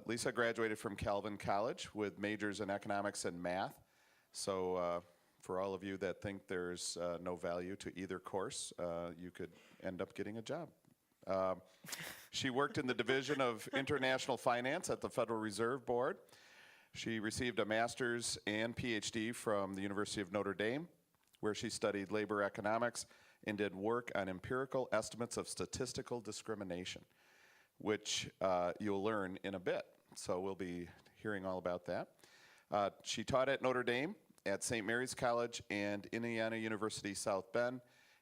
Lisa graduated from Calvin College with majors in economics and math. So for all of you that think there's no value to either course, you could end up getting a job. She worked in the Division of International Finance at the Federal Reserve Board. She received a master's and PhD from the University of Notre Dame, where she studied labor economics and did work on empirical estimates of statistical discrimination, which you'll learn in a bit. So we'll be hearing all about that. She taught at Notre Dame, at St. Mary's College, and Indiana University South Bend.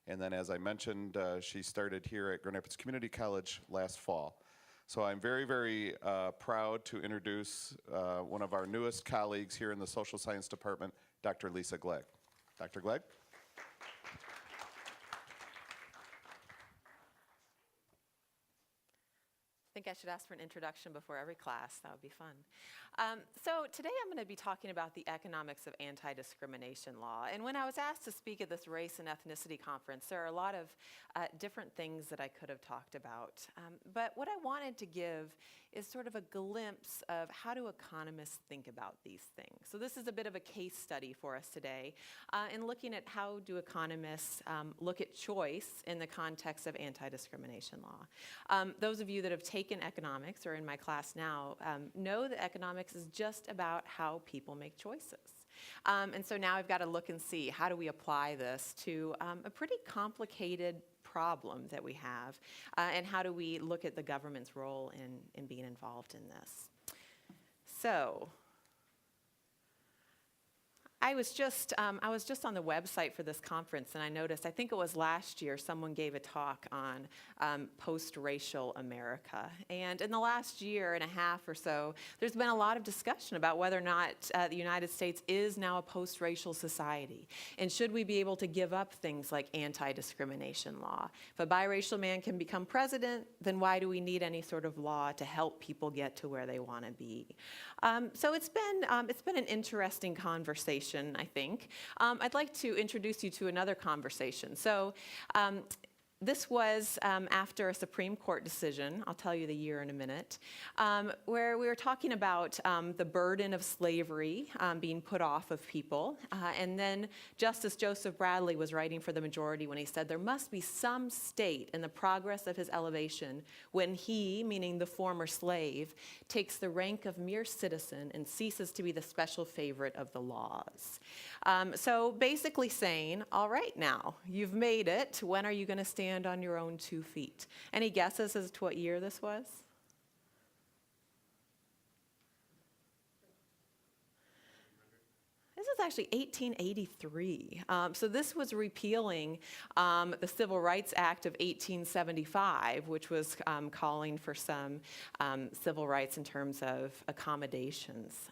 And then, as I mentioned, she started here at Grand Rapids Community College last fall. So I'm very, very proud to introduce one of our newest colleagues here in the Social Science Department, Dr. Lisa Gloege. Dr. Gloege? I think I should ask for an introduction before every class. That would be fun. So today I'm going to be talking about the Economics of Anti-Discrimination Law. And when I was asked to speak at this race and ethnicity conference, there are a lot of different things that I could have talked about. But what I wanted to give is sort of a glimpse of how do economists think about these things. So this is a bit of a case study for us today in looking at how do economists look at choice in the context of anti-discrimination law. Those of you that have taken economics or in my class now know that economics is just about how people make choices. And so now I've got to look and see how do we apply this to a pretty complicated problem that we have, and how do we look at the government's role in being involved in this. So I was just on the website for this conference, and I noticed, I think it was last year, someone gave a talk on post-racial America. And in the last year and a half or so, there's been a lot of discussion about whether or not the United States is now a post-racial society. And should we be able to give up things like anti-discrimination law? If a biracial man can become president, then why do we need any sort of law to help people get to where they want to be? So it's been an interesting conversation, I think. I'd like to introduce you to another conversation. So this was after a Supreme Court decision, I'll tell you the year in a minute, where we were talking about the burden of slavery being put off of people. And then Justice Joseph Bradley was writing for the majority when he said there must be some state in the progress of his elevation when he, meaning the former slave, takes the rank of mere citizen and ceases to be the special favorite of the laws. So basically saying, all right now, you've made it. When are you going to stand on your own 2 feet? Any guesses as to what year this was? This is actually 1883. So this was repealing the Civil Rights Act of 1875, which was calling for some civil rights in terms of accommodations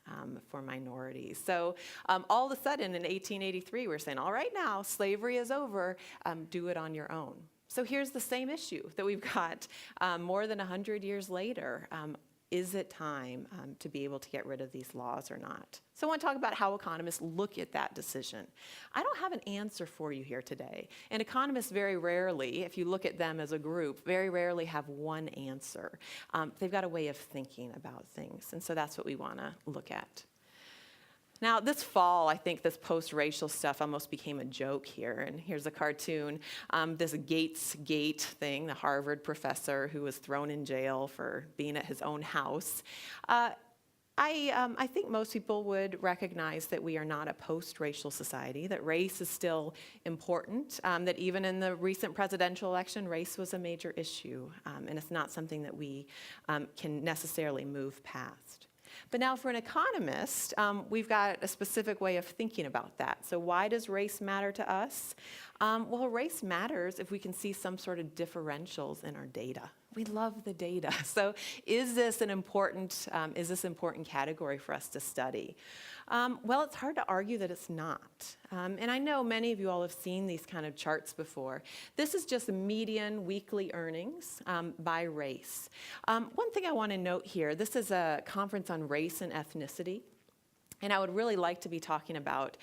for minorities. So all of a sudden in 1883, we're saying, all right now, slavery is over, do it on your own. So here's the same issue that we've got more than 100 years later. Is it time to be able to get rid of these laws or not? So I want to talk about how economists look at that decision. I don't have an answer for you here today. And economists very rarely, if you look at them as a group, very rarely have one answer. They've got a way of thinking about things. And so that's what we want to look at. Now, this fall, I think this post-racial stuff almost became a joke here. And here's a cartoon. This Gates Gate thing, the Harvard professor who was thrown in jail for being at his own house. I think most people would recognize that we are not a post-racial society, that race is still important, that even in the recent presidential election, race was a major issue, and it's not something that we can necessarily move past. But now for an economist, we've got a specific way of thinking about that. So why does race matter to us? Well, race matters if we can see some sort of differentials in our data. We love the data. So is this an important category for us to study? Well, it's hard to argue that it's not. And I know many of you all have seen these kind of charts before. This is just median weekly earnings by race. One thing I want to note here, this is a conference on race and ethnicity. And I would really like to be talking about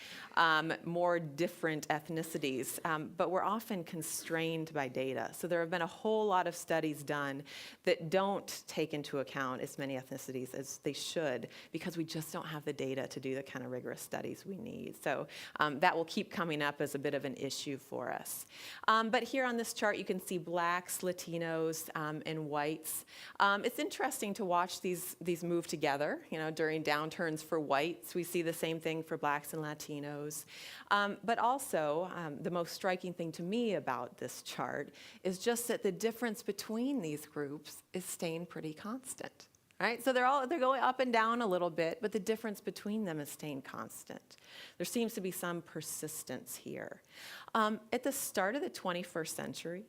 more different ethnicities, but we're often constrained by data. So there have been a whole lot of studies done that don't take into account as many ethnicities as they should, because we just don't have the data to do the kind of rigorous studies we need. So that will keep coming up as a bit of an issue for us. But here on this chart, you can see blacks, Latinos, and whites. It's interesting to watch these move together. During downturns for whites, we see the same thing for blacks and Latinos. But also, the most striking thing to me about this chart is just that the difference between these groups is staying pretty constant. Right? So they're going up and down a little bit, but the difference between them is staying constant. There seems to be some persistence here. At the start of the 21st century,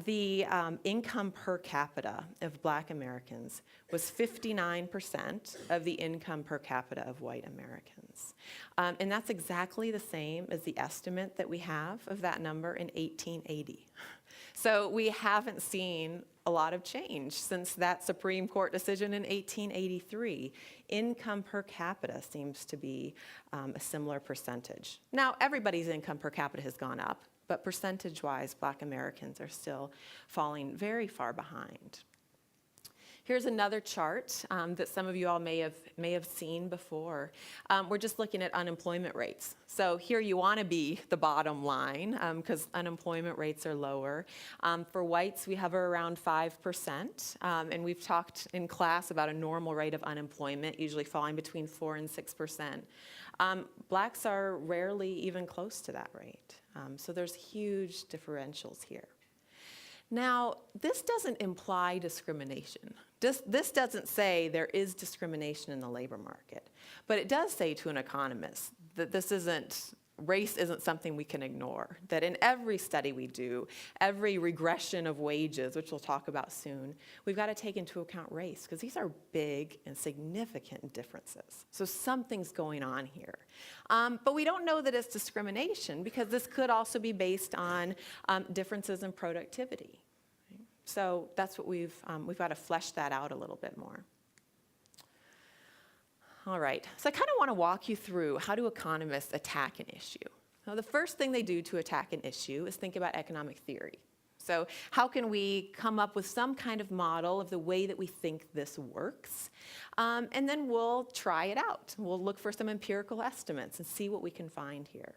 the income per capita of Black Americans was 59% of the income per capita of white Americans. And that's exactly the same as the estimate that we have of that number in 1880. So we haven't seen a lot of change since that Supreme Court decision in 1883. Income per capita seems to be a similar percentage. Now, everybody's income per capita has gone up, but percentage-wise, Black Americans are still falling very far behind. Here's another chart that some of you all may have seen before. We're just looking at unemployment rates. So here you want to be the bottom line because unemployment rates are lower. For whites, we hover around 5%, and we've talked in class about a normal rate of unemployment, usually falling between 4 and 6%. Blacks are rarely even close to that rate. So there's huge differentials here. Now, this doesn't imply discrimination. This doesn't say there is discrimination in the labor market, but it does say to an economist that race isn't something we can ignore, that in every study we do, every regression of wages, which we'll talk about soon, we've got to take into account race, because these are big and significant differences. So something's going on here. But we don't know that it's discrimination, because this could also be based on differences in productivity. So that's what we've got to flesh that out a little bit more. All right, so I kind of want to walk you through how do economists attack an issue. Now, the first thing they do to attack an issue is think about economic theory. So how can we come up with some kind of model of the way that we think this works? And then we'll try it out. We'll look for some empirical estimates and see what we can find here.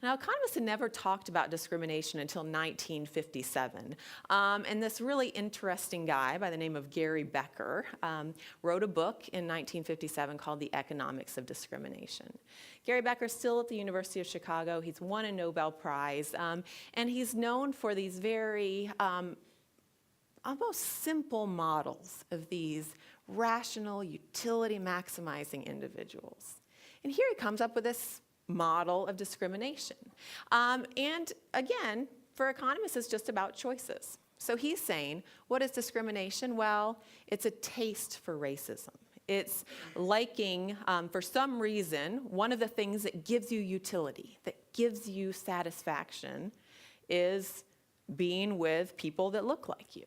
Now, economists had never talked about discrimination until 1957. And this really interesting guy by the name of Gary Becker wrote a book in 1957 called The Economics of Discrimination. Gary Becker's still at the University of Chicago. He's won a Nobel Prize. And he's known for these very almost simple models of these rational, utility-maximizing individuals. And here he comes up with this model of discrimination. And again, for economists, it's just about choices. So he's saying, what is discrimination? Well, it's a taste for racism. It's liking, for some reason, one of the things that gives you utility, that gives you satisfaction, is being with people that look like you.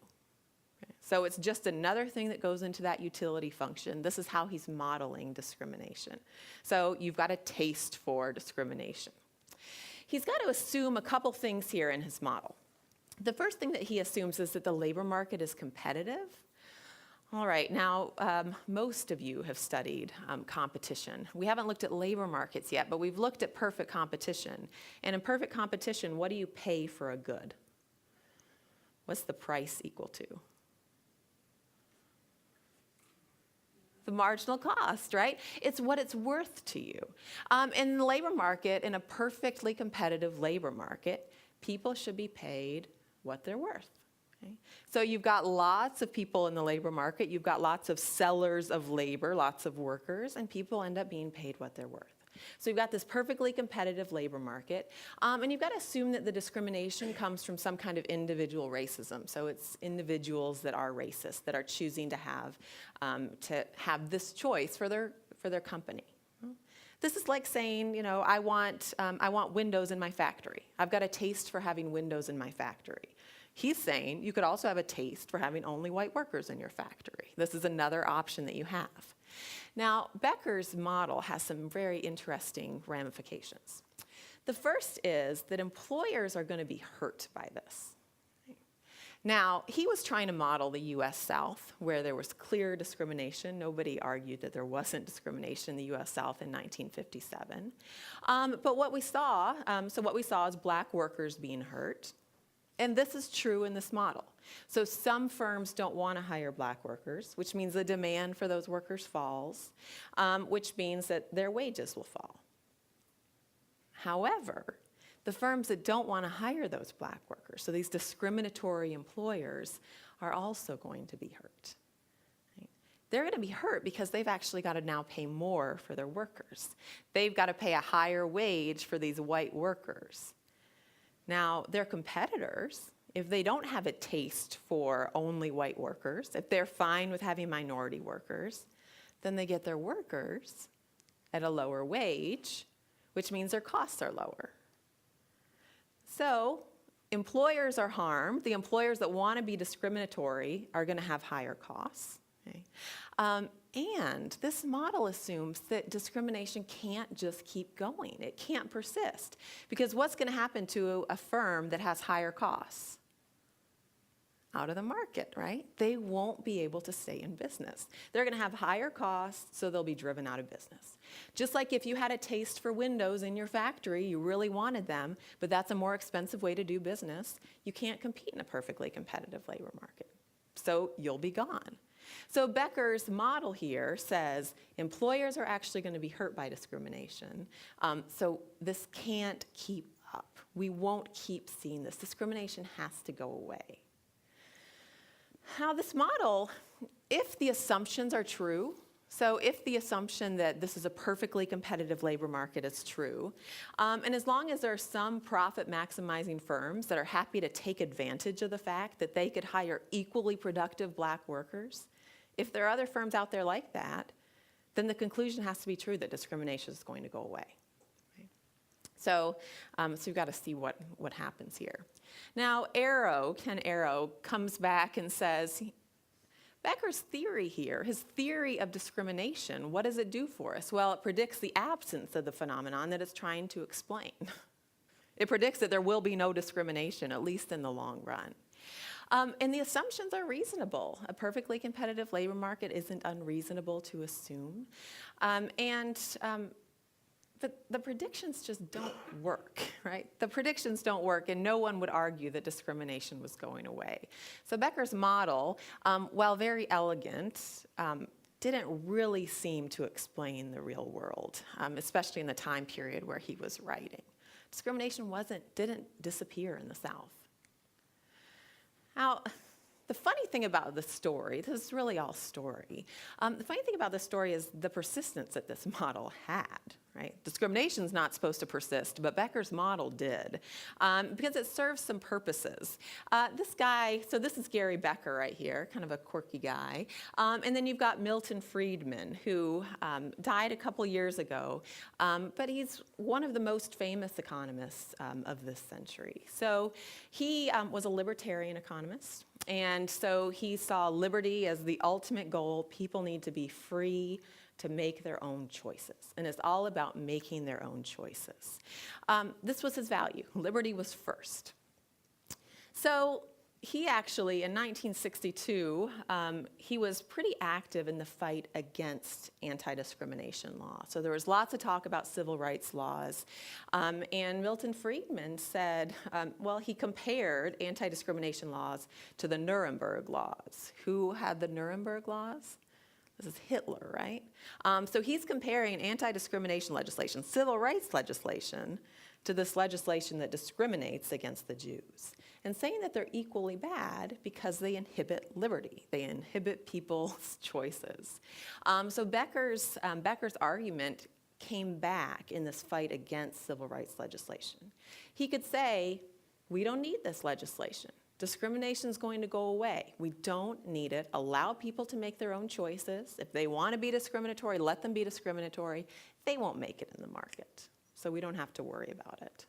So it's just another thing that goes into that utility function. This is how he's modeling discrimination. So you've got a taste for discrimination. He's got to assume a couple things here in his model. The first thing that he assumes is that the labor market is competitive. All right, now most of you have studied competition. We haven't looked at labor markets yet, but we've looked at perfect competition. And in perfect competition, what do you pay for a good? What's the price equal to? The marginal cost, right? It's what it's worth to you. In the labor market, in a perfectly competitive labor market, people should be paid what they're worth. Okay? So you've got lots of people in the labor market, you've got lots of sellers of labor, lots of workers, and people end up being paid what they're worth. So you've got this perfectly competitive labor market, and you've got to assume that the discrimination comes from some kind of individual racism. So it's individuals that are racist, that are choosing to have this choice for their company. This is like saying, I want windows in my factory. I've got a taste for having windows in my factory. He's saying you could also have a taste for having only white workers in your factory. This is another option that you have. Now, Becker's model has some very interesting ramifications. The first is that employers are going to be hurt by this. Now, he was trying to model the US South, where there was clear discrimination. Nobody argued that there wasn't discrimination in the US South in 1957. But what we saw is black workers being hurt. And this is true in this model. So some firms don't want to hire black workers, which means the demand for those workers falls, which means that their wages will fall. However, the firms that don't want to hire those black workers, so these discriminatory employers, are also going to be hurt. Right? They're going to be hurt because they've actually got to now pay more for their workers. They've got to pay a higher wage for these white workers. Now, their competitors, if they don't have a taste for only white workers, if they're fine with having minority workers, then they get their workers at a lower wage, which means their costs are lower. So employers are harmed. The employers that want to be discriminatory are going to have higher costs. Okay? And this model assumes that discrimination can't just keep going. It can't persist. Because what's going to happen to a firm that has higher costs? Out of the market, right? They won't be able to stay in business. They're going to have higher costs, so they'll be driven out of business. Just like if you had a taste for windows in your factory, you really wanted them, but that's a more expensive way to do business, you can't compete in a perfectly competitive labor market. So you'll be gone. So Becker's model here says employers are actually going to be hurt by discrimination. So this can't keep up. We won't keep seeing this. Discrimination has to go away. Now, this model, if the assumptions are true, so if the assumption that this is a perfectly competitive labor market is true, and as long as there are some profit-maximizing firms that are happy to take advantage of the fact that they could hire equally productive black workers, if there are other firms out there like that, then the conclusion has to be true that discrimination is going to go away. Right? So we've got to see what happens here. Now, Ken Arrow comes back and says, Becker's theory here, his theory of discrimination, what does it do for us? Well, it predicts the absence of the phenomenon that it's trying to explain. It predicts that there will be no discrimination, at least in the long run. And the assumptions are reasonable. A perfectly competitive labor market isn't unreasonable to assume. But the predictions just don't work, right? The predictions don't work, and no one would argue that discrimination was going away. So Becker's model, while very elegant, didn't really seem to explain the real world, especially in the time period where he was writing. Discrimination didn't disappear in the South. Now, the funny thing about the story, this is really all story, the funny thing about the story is the persistence that this model had, right? Discrimination is not supposed to persist, but Becker's model did, because it serves some purposes. This guy, so this is Gary Becker right here, kind of a quirky guy, and then you've got Milton Friedman, who died a couple years ago, but he's one of the most famous economists of this century. So he was a libertarian economist. And so he saw liberty as the ultimate goal. People need to be free to make their own choices. And it's all about making their own choices. This was his value. Liberty was first. So he actually, in 1962, he was pretty active in the fight against anti-discrimination law. So there was lots of talk about civil rights laws. And Milton Friedman said, well, he compared anti-discrimination laws to the Nuremberg laws. Who had the Nuremberg laws? This is Hitler, right? So he's comparing anti-discrimination legislation, civil rights legislation, to this legislation that discriminates against the Jews, and saying that they're equally bad because they inhibit liberty. They inhibit people's choices. So Becker's argument came back in this fight against civil rights legislation. He could say, we don't need this legislation. Discrimination is going to go away. We don't need it. Allow people to make their own choices. If they want to be discriminatory, let them be discriminatory. They won't make it in the market, so we don't have to worry about it.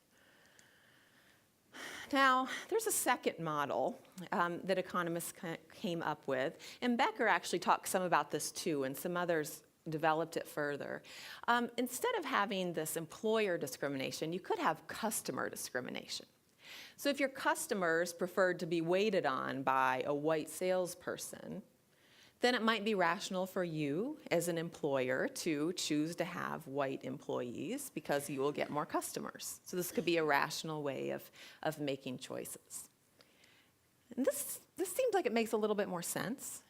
Now, there's a second model that economists came up with, and Becker actually talked some about this too, and some others developed it further. Instead of having this employer discrimination, you could have customer discrimination. So if your customers preferred to be waited on by a white salesperson, then it might be rational for you as an employer to choose to have white employees because you will get more customers. So this could be a rational way of making choices. And this seems like it makes a little bit more sense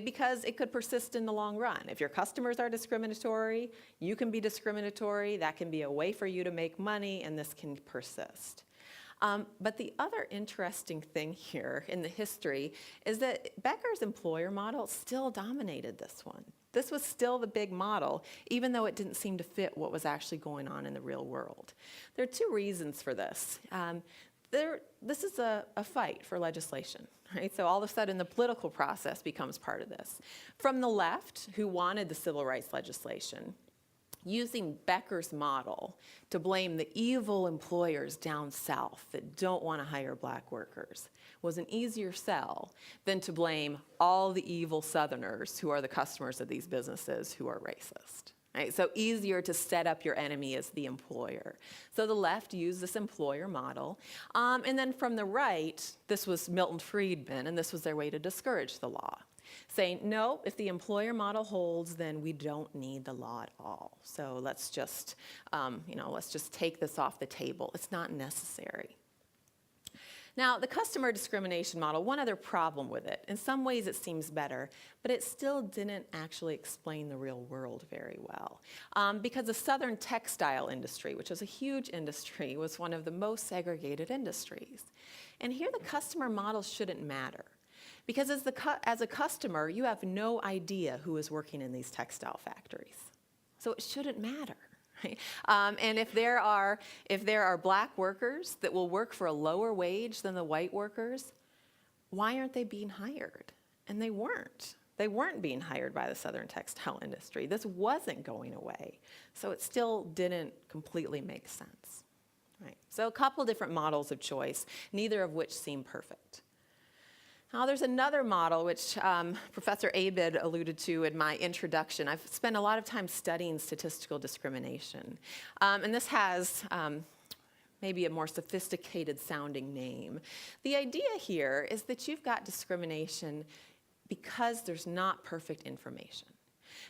because it could persist in the long run. If your customers are discriminatory, you can be discriminatory, that can be a way for you to make money, and this can persist. But the other interesting thing here in the history is that Becker's employer model still dominated this one. This was still the big model, even though it didn't seem to fit what was actually going on in the real world. There are two reasons for this. This is a fight for legislation, right? So all of a sudden the political process becomes part of this. From the left, who wanted the civil rights legislation, using Becker's model to blame the evil employers down south that don't want to hire black workers was an easier sell than to blame all the evil Southerners who are the customers of these businesses who are racist. Right? So easier to set up your enemy as the employer. So the left used this employer model. And then from the right, this was Milton Friedman, and this was their way to discourage the law, saying, no, if the employer model holds, then we don't need the law at all. So let's just take this off the table. It's not necessary. Now, the customer discrimination model, one other problem with it, in some ways it seems better, but it still didn't actually explain the real world very well. Because the southern textile industry, which was a huge industry, was one of the most segregated industries. And here the customer model shouldn't matter. Because as a customer, you have no idea who is working in these textile factories. So it shouldn't matter. Right? And if there are black workers that will work for a lower wage than the white workers, why aren't they being hired? And they weren't. They weren't being hired by the southern textile industry. This wasn't going away. So it still didn't completely make sense. Right? So a couple different models of choice, neither of which seem perfect. Now, there's another model which Professor Abid alluded to in my introduction. I've spent a lot of time studying statistical discrimination. And this has maybe a more sophisticated sounding name. The idea here is that you've got discrimination because there's not perfect information.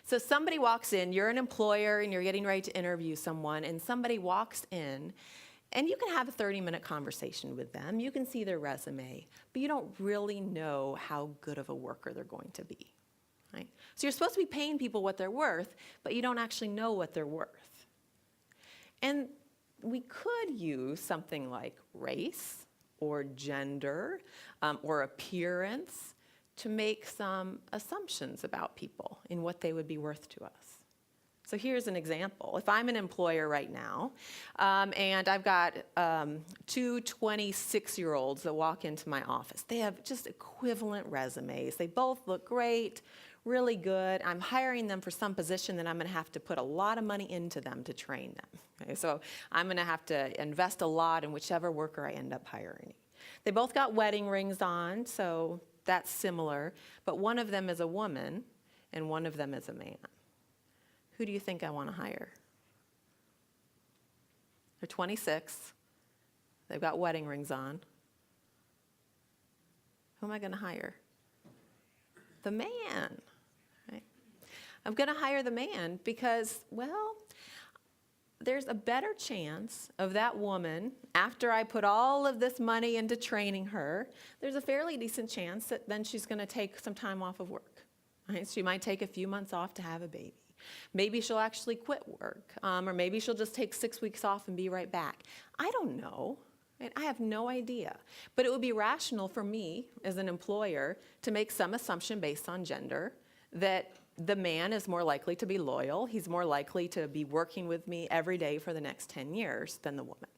So somebody walks in, you're an employer and you're getting ready to interview someone, and somebody walks in, and you can have a 30-minute conversation with them. You can see their resume, but you don't really know how good of a worker they're going to be. Right? So you're supposed to be paying people what they're worth, but you don't actually know what they're worth. And we could use something like race or gender or appearance to make some assumptions about people and what they would be worth to us. So here's an example. If I'm an employer right now, and I've got two 26-year-olds that walk into my office, they have just equivalent resumes. They both look great, really good. I'm hiring them for some position that I'm going to have to put a lot of money into them to train them. Okay, so I'm going to have to invest a lot in whichever worker I end up hiring. They both got wedding rings on, so that's similar, but one of them is a woman and one of them is a man. Who do you think I want to hire? They're 26. They've got wedding rings on. Who am I going to hire? The man. Right? I'm going to hire the man because, well, there's a better chance of that woman, after I put all of this money into training her, there's a fairly decent chance that then she's going to take some time off of work. Right? She might take a few months off to have a baby. Maybe she'll actually quit work, or maybe she'll just take 6 weeks off and be right back. I don't know. Right? I have no idea. But it would be rational for me as an employer to make some assumption based on gender that the man is more likely to be loyal. He's more likely to be working with me every day for the next 10 years than the woman.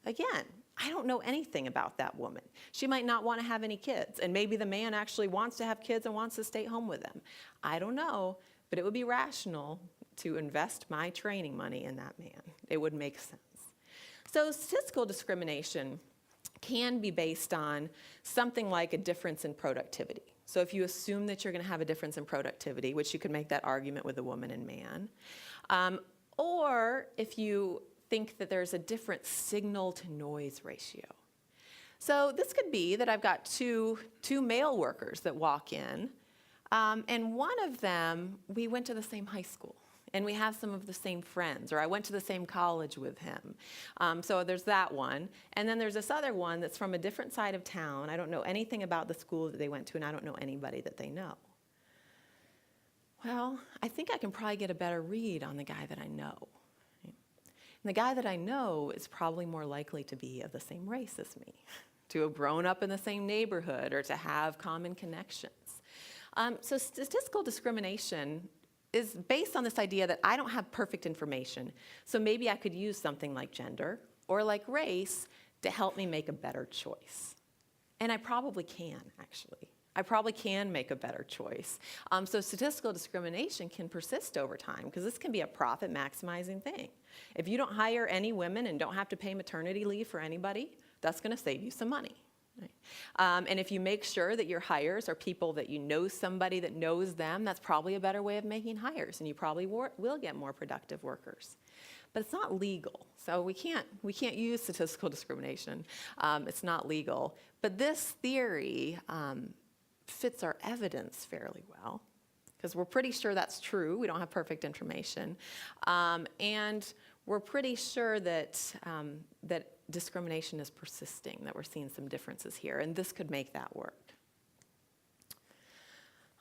Again, I don't know anything about that woman. She might not want to have any kids, and maybe the man actually wants to have kids and wants to stay home with them. I don't know. But it would be rational to invest my training money in that man. It would make sense. So statistical discrimination can be based on something like a difference in productivity. So if you assume that you're going to have a difference in productivity, which you could make that argument with a woman and man, or if you think that there's a different signal to noise ratio. So this could be that I've got two male workers that walk in, and one of them, we went to the same high school, and we have some of the same friends, or I went to the same college with him. So there's that one. And then there's this other one that's from a different side of town. I don't know anything about the school that they went to, and I don't know anybody that they know. Well, I think I can probably get a better read on the guy that I know. And the guy that I know is probably more likely to be of the same race as me, to have grown up in the same neighborhood, or to have common connections. So statistical discrimination is based on this idea that I don't have perfect information. So maybe I could use something like gender or like race to help me make a better choice. And I probably can, actually. I probably can make a better choice. So statistical discrimination can persist over time, because this can be a profit maximizing thing. If you don't hire any women and don't have to pay maternity leave for anybody, that's going to save you some money. Right? And if you make sure that your hires are people that you know somebody that knows them, that's probably a better way of making hires, and you probably will get more productive workers. But it's not legal, so we can't use statistical discrimination. It's not legal. But this theory fits our evidence fairly well, because we're pretty sure that's true. We don't have perfect information, and we're pretty sure that that discrimination is persisting, that we're seeing some differences here, and this could make that work.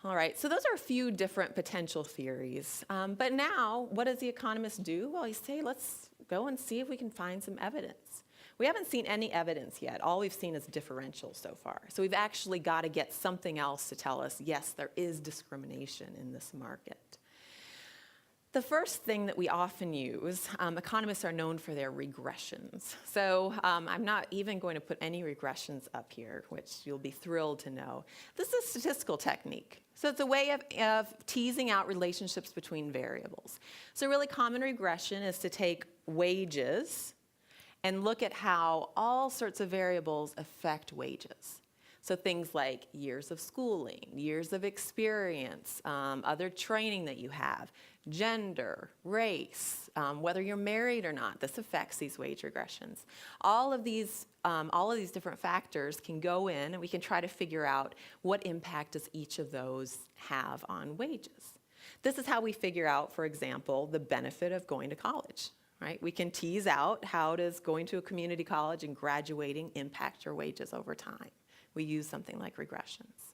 All right, so those are a few different potential theories. But now, what does the economist do? Well, you say, let's go and see if we can find some evidence. We haven't seen any evidence yet. All we've seen is differential so far. So we've actually got to get something else to tell us, yes, there is discrimination in this market. The first thing that we often use, economists are known for their regressions. So I'm not even going to put any regressions up here, which you'll be thrilled to know. This is a statistical technique. So it's a way of teasing out relationships between variables. So a really common regression is to take wages and look at how all sorts of variables affect wages. So things like years of schooling, years of experience, other training that you have, gender, race, whether you're married or not, this affects these wage regressions. All of these different factors can go in, and we can try to figure out what impact does each of those have on wages. This is how we figure out, for example, the benefit of going to college. Right? We can tease out how does going to a community college and graduating impact your wages over time. We use something like regressions.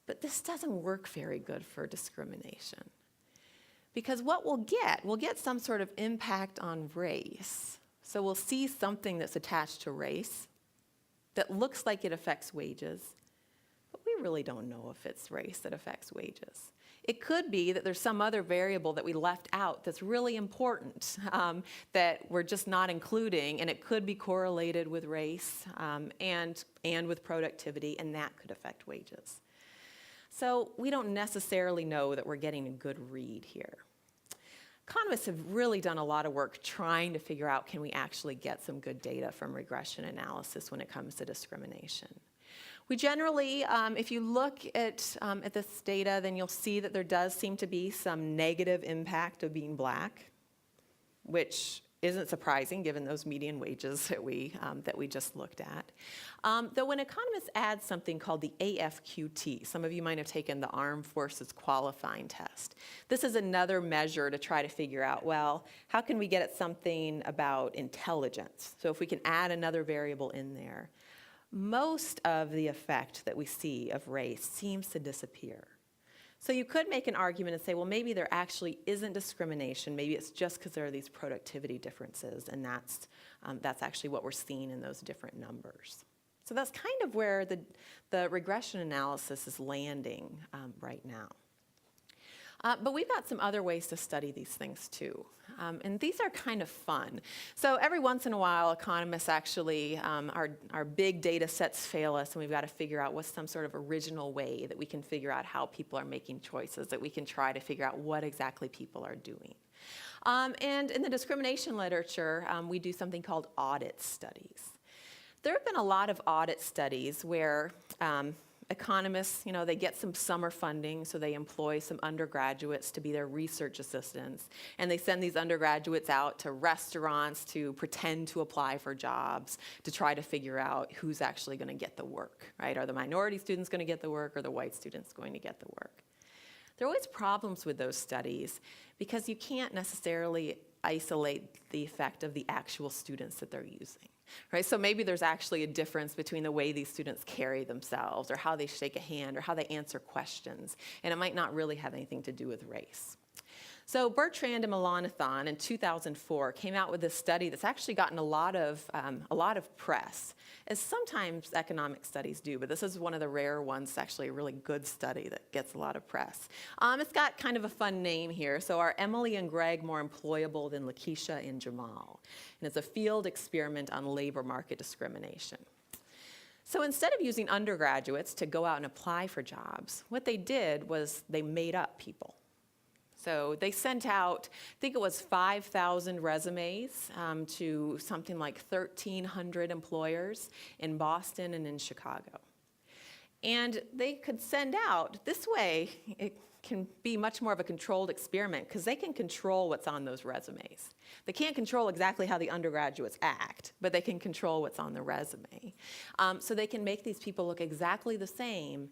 But this doesn't work very good for discrimination. Because what we'll get some sort of impact on race. So we'll see something that's attached to race that looks like it affects wages, but we really don't know if it's race that affects wages. It could be that there's some other variable that we left out that's really important that we're just not including, and it could be correlated with race and with productivity, and that could affect wages. So we don't necessarily know that we're getting a good read here. Economists have really done a lot of work trying to figure out, can we actually get some good data from regression analysis when it comes to discrimination? We generally, if you look at this data, then you'll see that there does seem to be some negative impact of being black, which isn't surprising given those median wages that we just looked at. Though when economists add something called the AFQT, some of you might have taken the Armed Forces Qualifying Test. This is another measure to try to figure out, well, how can we get at something about intelligence? So if we can add another variable in there, most of the effect that we see of race seems to disappear. So you could make an argument and say, well, maybe there actually isn't discrimination. Maybe it's just because there are these productivity differences, and that's actually what we're seeing in those different numbers. So that's kind of where the regression analysis is landing right now. But we've got some other ways to study these things too. And these are kind of fun. So every once in a while, economists actually, our big data sets fail us, and we've got to figure out what's some sort of original way that we can figure out how people are making choices, that we can try to figure out what exactly people are doing. And in the discrimination literature, we do something called audit studies. There have been a lot of audit studies where economists, they get some summer funding, so they employ some undergraduates to be their research assistants. And they send these undergraduates out to restaurants to pretend to apply for jobs to try to figure out who's actually going to get the work, right? Are the minority students going to get the work, or the white students going to get the work? There are always problems with those studies because you can't necessarily isolate the effect of the actual students that they're using. Right? So maybe there's actually a difference between the way these students carry themselves, or how they shake a hand, or how they answer questions, and it might not really have anything to do with race. So Bertrand and Melanathan in 2004 came out with this study that's actually gotten a lot of press, as sometimes economic studies do, but this is one of the rare ones, actually a really good study that gets a lot of press. It's got kind of a fun name here. So are Emily and Greg more employable than Lakeisha and Jamal? And it's a field experiment on labor market discrimination. So instead of using undergraduates to go out and apply for jobs, what they did was they made up people. So they sent out, I think it was 5,000 resumes to something like 1,300 employers in Boston and in Chicago. And they could send out, this way it can be much more of a controlled experiment because they can control what's on those resumes. They can't control exactly how the undergraduates act, but they can control what's on the resume. So they can make these people look exactly the same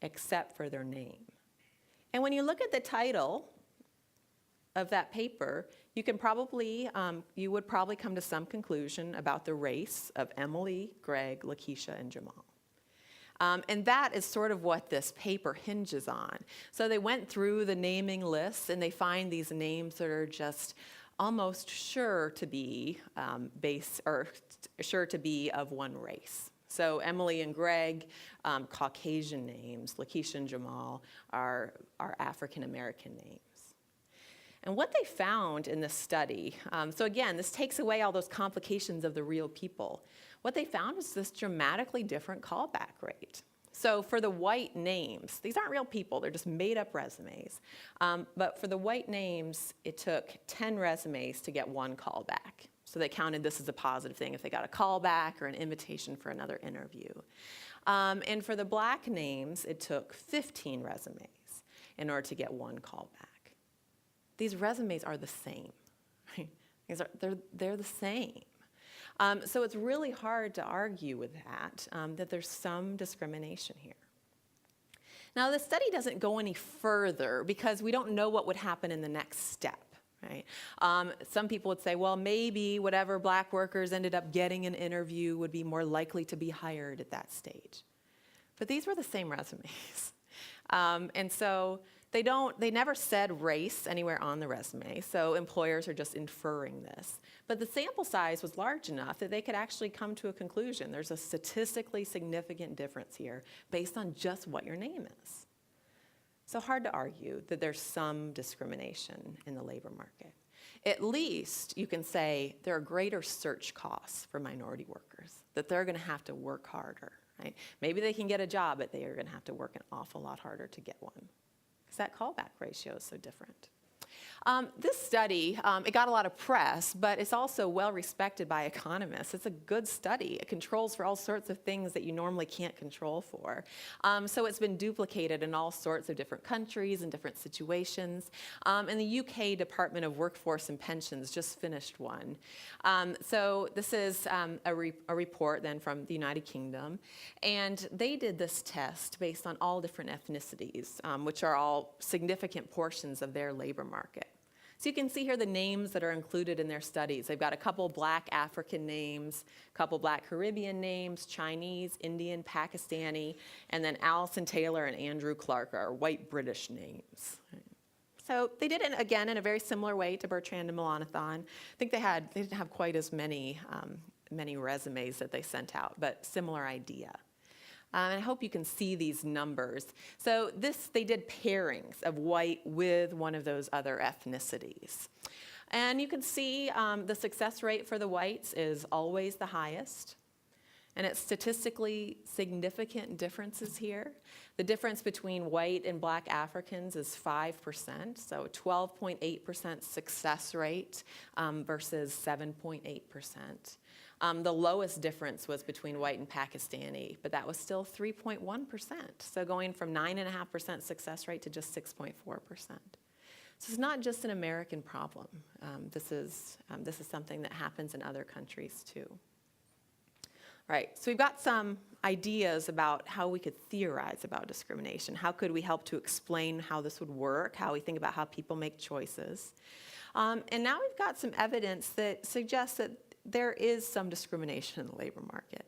except for their name. And when you look at the title of that paper, you would probably come to some conclusion about the race of Emily, Greg, Lakeisha, and Jamal. And that is sort of what this paper hinges on. So they went through the naming lists, and they find these names that are just almost sure to be sure to be of one race. So Emily and Greg, Caucasian names. Lakeisha and Jamal are African American names. And what they found in this study, so again, this takes away all those complications of the real people. What they found was this dramatically different callback rate. So for the white names, these aren't real people, they're just made up resumes. But for the white names, it took 10 resumes to get one callback. So they counted this as a positive thing if they got a callback or an invitation for another interview. And for the black names, it took 15 resumes in order to get one callback. These resumes are the same. Right? They're the same. So it's really hard to argue with that there's some discrimination here. Now, the study doesn't go any further because we don't know what would happen in the next step. Right? Some people would say, well, maybe whatever black workers ended up getting an interview would be more likely to be hired at that stage. But these were the same resumes. And so they never said race anywhere on the resume, so employers are just inferring this. But the sample size was large enough that they could actually come to a conclusion. There's a statistically significant difference here based on just what your name is. So hard to argue that there's some discrimination in the labor market. At least you can say there are greater search costs for minority workers, that they're going to have to work harder. Right? Maybe they can get a job, but they are going to have to work an awful lot harder to get one, because that callback ratio is so different. This study, it got a lot of press, but it's also well respected by economists. It's a good study. It controls for all sorts of things that you normally can't control for. So it's been duplicated in all sorts of different countries and different situations. And the UK Department of Workforce and Pensions just finished one. So this is a report then from the United Kingdom. And they did this test based on all different ethnicities, which are all significant portions of their labor market. So you can see here the names that are included in their studies. They've got a couple black African names, a couple black Caribbean names, Chinese, Indian, Pakistani, and then Allison Taylor and Andrew Clark are white British names. So they did it, again, in a very similar way to Bertrand and Melanathan. I think they didn't have quite as many resumes that they sent out, but similar idea. And I hope you can see these numbers. So they did pairings of white with one of those other ethnicities. And you can see the success rate for the whites is always the highest. And it's statistically significant differences here. The difference between white and black Africans is 5%, so 12.8% success rate versus 7.8%. The lowest difference was between white and Pakistani, but that was still 3.1%. So going from 9.5% success rate to just 6.4%. So it's not just an American problem. This is something that happens in other countries too. Right, so we've got some ideas about how we could theorize about discrimination. How could we help to explain how this would work, how we think about how people make choices. And now we've got some evidence that suggests that there is some discrimination in the labor market.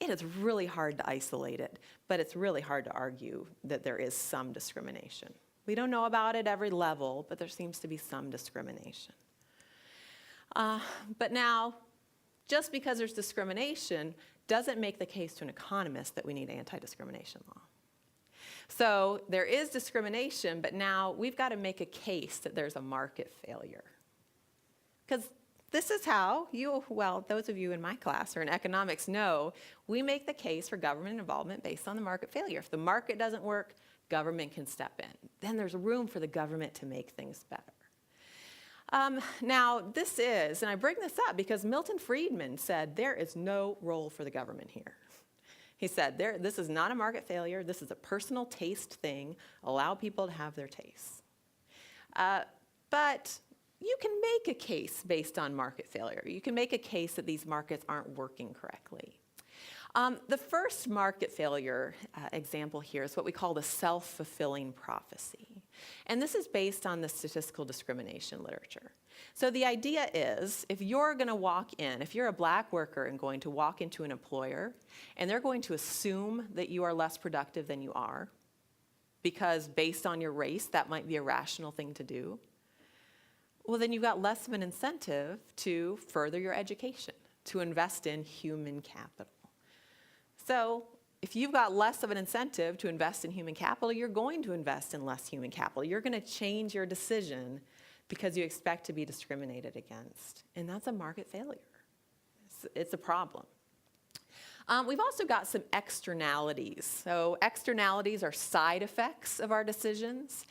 It is really hard to isolate it, but it's really hard to argue that there is some discrimination. We don't know about it at every level, but there seems to be some discrimination. But now, just because there's discrimination doesn't make the case to an economist that we need anti-discrimination law. So there is discrimination, but now we've got to make a case that there's a market failure. Because this is how those of you in my class or in economics know, we make the case for government involvement based on the market failure. If the market doesn't work, government can step in. Then there's room for the government to make things better. Now, this is, and I bring this up because Milton Friedman said there is no role for the government here. He said, this is not a market failure, this is a personal taste thing, allow people to have their tastes. But you can make a case based on market failure. You can make a case that these markets aren't working correctly. The first market failure example here is what we call the self-fulfilling prophecy. And this is based on the statistical discrimination literature. So the idea is, if you're going to walk in, if you're a black worker and going to walk into an employer, and they're going to assume that you are less productive than you are, because based on your race, that might be a rational thing to do, well, then you've got less of an incentive to further your education, to invest in human capital. So if you've got less of an incentive to invest in human capital, you're going to invest in less human capital. You're going to change your decision because you expect to be discriminated against. And that's a market failure. It's a problem. We've also got some externalities. So externalities are side effects of our decisions.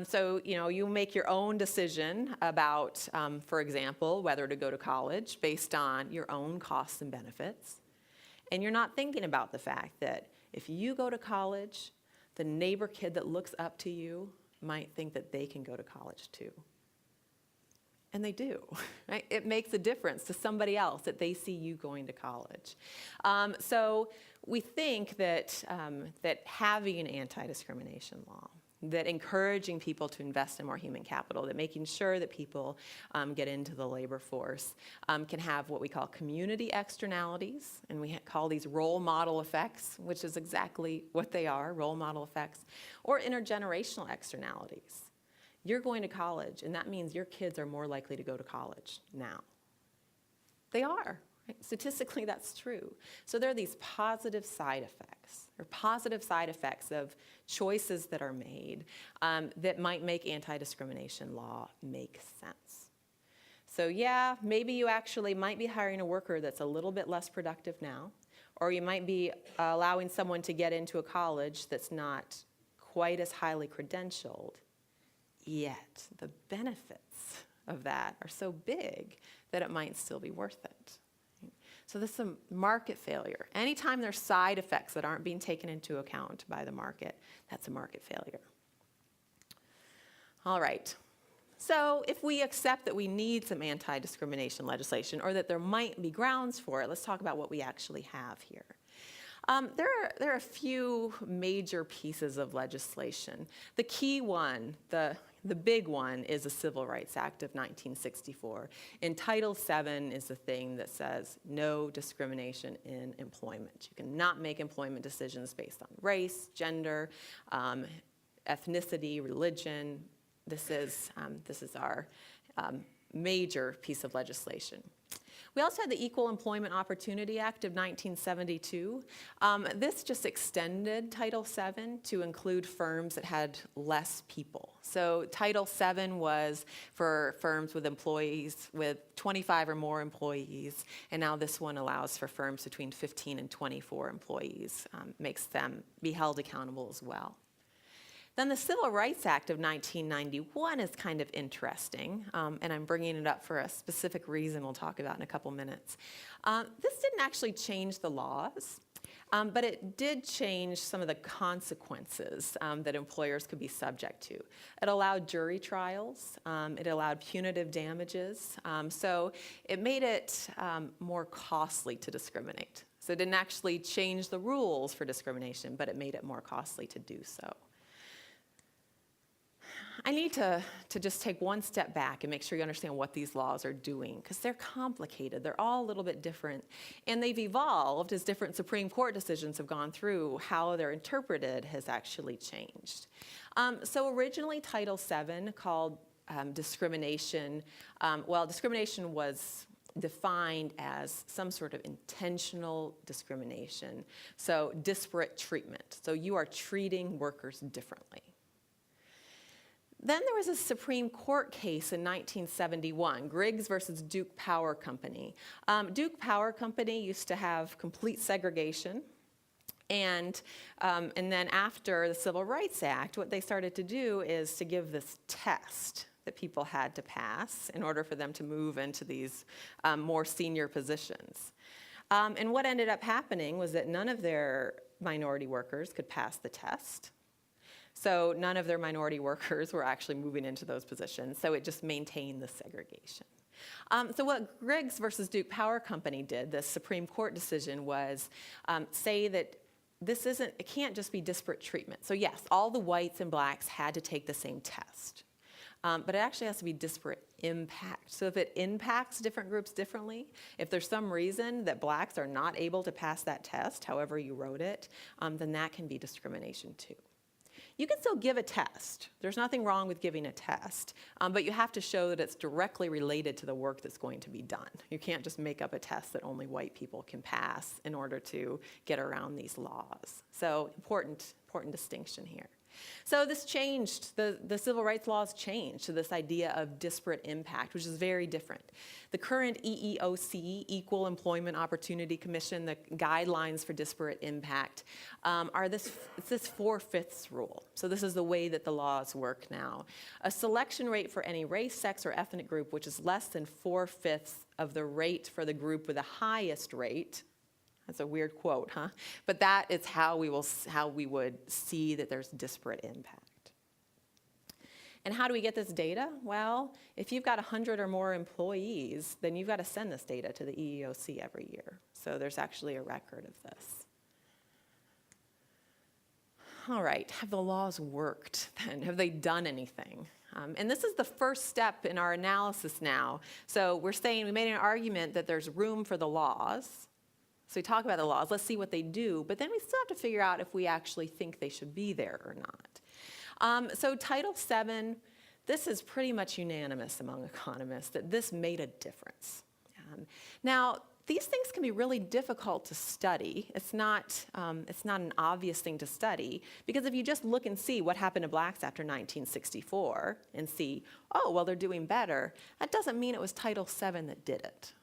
So you make your own decision about, for example, whether to go to college based on your own costs and benefits. And you're not thinking about the fact that if you go to college, the neighbor kid that looks up to you might think that they can go to college too. And they do, right? It makes a difference to somebody else that they see you going to college. So we think that, that having an anti-discrimination law, that encouraging people to invest in more human capital, that making sure that people get into the labor force can have what we call community externalities, and we call these role model effects, which is exactly what they are, role model effects, or intergenerational externalities. You're going to college, and that means your kids are more likely to go to college now. They are. Right? Statistically, that's true. So there are these positive side effects, or positive side effects of choices that are made that might make anti-discrimination law make sense. So yeah, maybe you actually might be hiring a worker that's a little bit less productive now, or you might be allowing someone to get into a college that's not quite as highly credentialed, yet the benefits of that are so big that it might still be worth it. So this is a market failure. Anytime there's side effects that aren't being taken into account by the market, that's a market failure. All right. So if we accept that we need some anti-discrimination legislation, or that there might be grounds for it, let's talk about what we actually have here. There are a few major pieces of legislation. The key one, the big one, is the Civil Rights Act of 1964. And Title VII is the thing that says no discrimination in employment. You cannot make employment decisions based on race, gender, ethnicity, religion. This is our major piece of legislation. We also had the Equal Employment Opportunity Act of 1972. This just extended Title VII to include firms that had less people. So Title VII was for firms with employees with 25 or more employees, and now this one allows for firms between 15 and 24 employees, makes them be held accountable as well. Then the Civil Rights Act of 1991 is kind of interesting, and I'm bringing it up for a specific reason we'll talk about in a couple minutes. This didn't actually change the laws, but it did change some of the consequences that employers could be subject to. It allowed jury trials, it allowed punitive damages, so it made it more costly to discriminate. So it didn't actually change the rules for discrimination, but it made it more costly to do so. I need to just take one step back and make sure you understand what these laws are doing, because they're complicated. They're all a little bit different, and they've evolved as different Supreme Court decisions have gone through. How they're interpreted has actually changed. So originally Title VII called discrimination, discrimination was defined as some sort of intentional discrimination, so disparate treatment. So you are treating workers differently. Then there was a Supreme Court case in 1971, Griggs versus Duke Power Company. Duke Power Company used to have complete segregation, and then after the Civil Rights Act, what they started to do is to give this test that people had to pass in order for them to move into these more senior positions. And what ended up happening was that none of their minority workers could pass the test. So none of their minority workers were actually moving into those positions, so it just maintained the segregation. So what Griggs versus Duke Power Company did, the Supreme Court decision, was say that it can't just be disparate treatment. So yes, all the whites and blacks had to take the same test, but it actually has to be disparate impact. So if it impacts different groups differently, if there's some reason that blacks are not able to pass that test, however you wrote it, then that can be discrimination too. You can still give a test. There's nothing wrong with giving a test, but you have to show that it's directly related to the work that's going to be done. You can't just make up a test that only white people can pass in order to get around these laws. So important distinction here. So this changed, the civil rights laws changed to this idea of disparate impact, which is very different. The current EEOC, Equal Employment Opportunity Commission, the guidelines for disparate impact, it's this 4/5 rule. So this is the way that the laws work now. A selection rate for any race, sex, or ethnic group which is less than 4/5 of the rate for the group with the highest rate. That's a weird quote, huh? But that is how we would see that there's disparate impact. And how do we get this data? Well, if you've got 100 or more employees, then you've got to send this data to the EEOC every year. So there's actually a record of this. All right, have the laws worked then? Have they done anything? And this is the first step in our analysis now. So we're saying we made an argument that there's room for the laws. So we talk about the laws, let's see what they do, but then we still have to figure out if we actually think they should be there or not. So Title VII, this is pretty much unanimous among economists that this made a difference. Now, these things can be really difficult to study. It's not an obvious thing to study, because if you just look and see what happened to blacks after 1964 and see, oh, well, they're doing better, that doesn't mean it was Title VII that did it.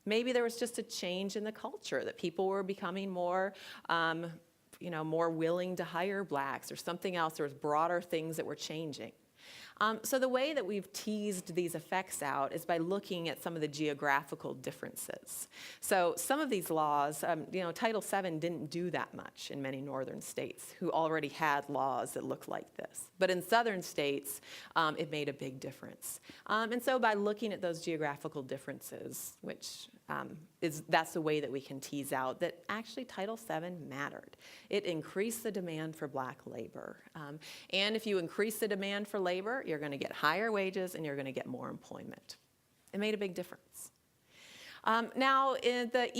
Maybe there was just a change in the culture, that people were becoming more, more willing to hire blacks or something else. There was broader things that were changing. So the way that we've teased these effects out is by looking at some of the geographical differences. So some of these laws, Title VII didn't do that much in many northern states who already had laws that looked like this. But in southern states, it made a big difference. And so by looking at those geographical differences, which that's the way that we can tease out that actually Title VII mattered. It increased the demand for black labor. And if you increase the demand for labor, you're going to get higher wages and you're going to get more employment. It made a big difference. Now, in the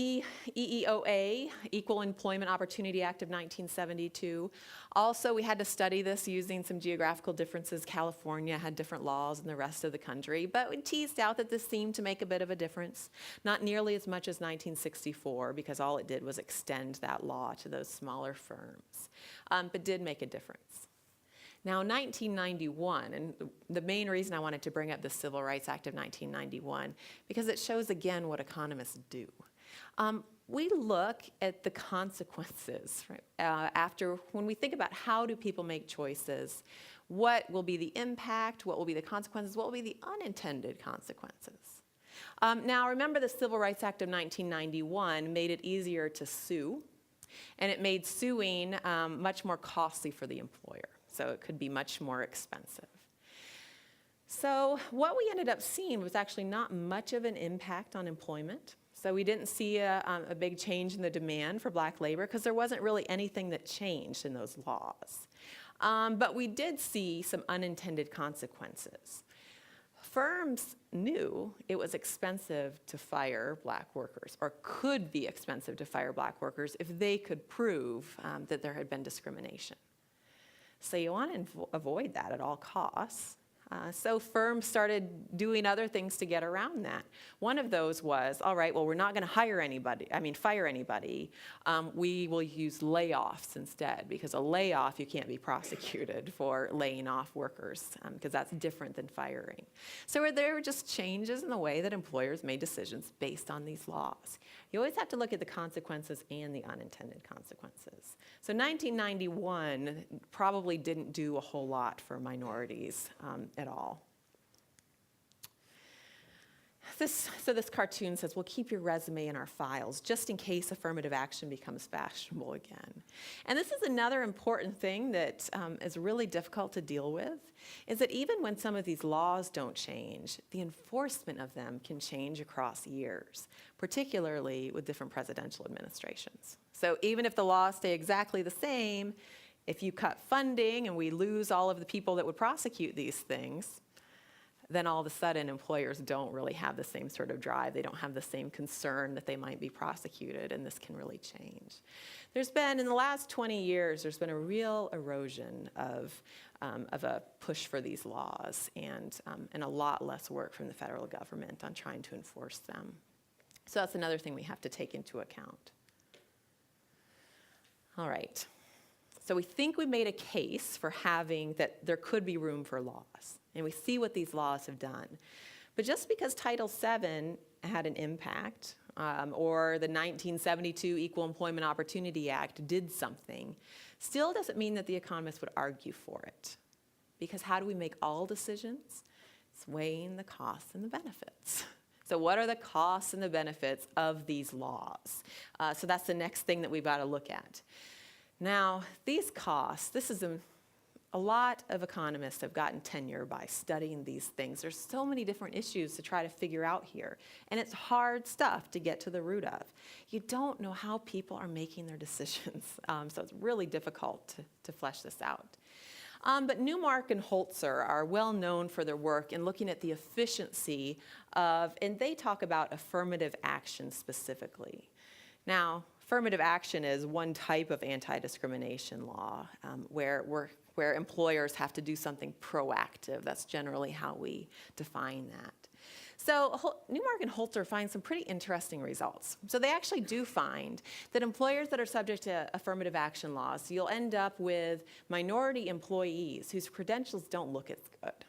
EEOA, Equal Employment Opportunity Act of 1972, also we had to study this using some geographical differences. California had different laws than the rest of the country, but we teased out that this seemed to make a bit of a difference. Not nearly as much as 1964, because all it did was extend that law to those smaller firms, but did make a difference. Now, 1991, and the main reason I wanted to bring up the Civil Rights Act of 1991, because it shows again what economists do. We look at the consequences, right? When we think about how do people make choices, what will be the impact, what will be the consequences, what will be the unintended consequences. Now, remember the Civil Rights Act of 1991 made it easier to sue, and it made suing much more costly for the employer, so it could be much more expensive. So what we ended up seeing was actually not much of an impact on employment. So we didn't see a big change in the demand for black labor because there wasn't really anything that changed in those laws. But we did see some unintended consequences. Firms knew it was expensive to fire black workers, or could be expensive to fire black workers if they could prove that there had been discrimination. So you want to avoid that at all costs. So firms started doing other things to get around that. One of those was, all right, well, we're not going to fire anybody. We will use layoffs instead, because a layoff, you can't be prosecuted for laying off workers, because that's different than firing. So there were just changes in the way that employers made decisions based on these laws. You always have to look at the consequences and the unintended consequences. So 1991 probably didn't do a whole lot for minorities at all. So this cartoon says, well, keep your resume in our files just in case affirmative action becomes fashionable again. And this is another important thing that is really difficult to deal with, is that even when some of these laws don't change, the enforcement of them can change across years, particularly with different presidential administrations. So even if the laws stay exactly the same, if you cut funding and we lose all of the people that would prosecute these things, then all of a sudden employers don't really have the same sort of drive. They don't have the same concern that they might be prosecuted, and this can really change. There's been, in the last 20 years, there's been a real erosion of a push for these laws, and a lot less work from the federal government on trying to enforce them. So that's another thing we have to take into account. All right. So we think we made a case for having that there could be room for laws. And we see what these laws have done. But just because Title VII had an impact, or the 1972 Equal Employment Opportunity Act did something, still doesn't mean that the economists would argue for it. Because how do we make all decisions? It's weighing the costs and the benefits. So what are the costs and the benefits of these laws? So that's the next thing that we've got to look at. Now, these costs, this is a lot of economists have gotten tenure by studying these things. There's so many different issues to try to figure out here, and it's hard stuff to get to the root of. You don't know how people are making their decisions, so it's really difficult to flesh this out. But Newmark and Holzer are well known for their work in looking at the efficiency of, and they talk about affirmative action specifically. Now, affirmative action is one type of anti-discrimination law where employers have to do something proactive. That's generally how we define that. So Newmark and Holzer find some pretty interesting results. So they actually do find that employers that are subject to affirmative action laws, you'll end up with minority employees whose credentials don't look as good.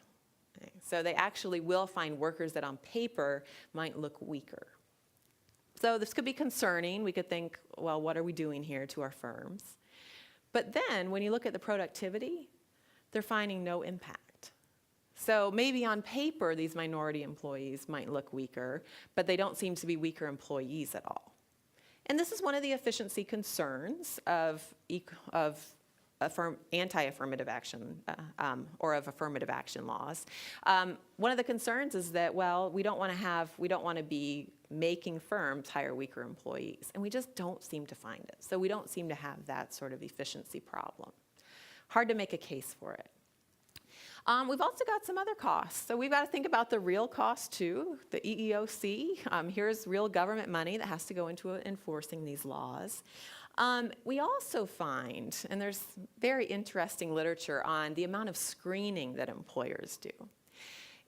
Okay? So they actually will find workers that on paper might look weaker. So this could be concerning. We could think, well, what are we doing here to our firms? But then when you look at the productivity, they're finding no impact. So maybe on paper, these minority employees might look weaker, but they don't seem to be weaker employees at all. And this is one of the efficiency concerns of anti-affirmative action or of affirmative action laws. One of the concerns is that, well, we don't want to be making firms hire weaker employees, and we just don't seem to find it. So we don't seem to have that sort of efficiency problem. Hard to make a case for it. We've also got some other costs. So we've got to think about the real cost too, the EEOC. Here's real government money that has to go into enforcing these laws. We also find, and there's very interesting literature on the amount of screening that employers do.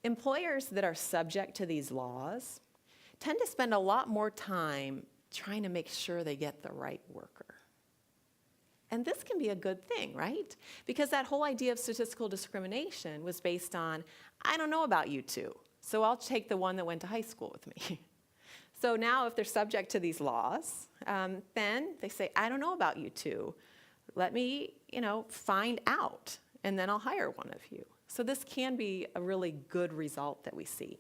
Employers that are subject to these laws tend to spend a lot more time trying to make sure they get the right worker. And this can be a good thing, right? Because that whole idea of statistical discrimination was based on, I don't know about you two, so I'll take the one that went to high school with me. So now if they're subject to these laws, then they say, I don't know about you two. Let me, find out, and then I'll hire one of you. So this can be a really good result that we see.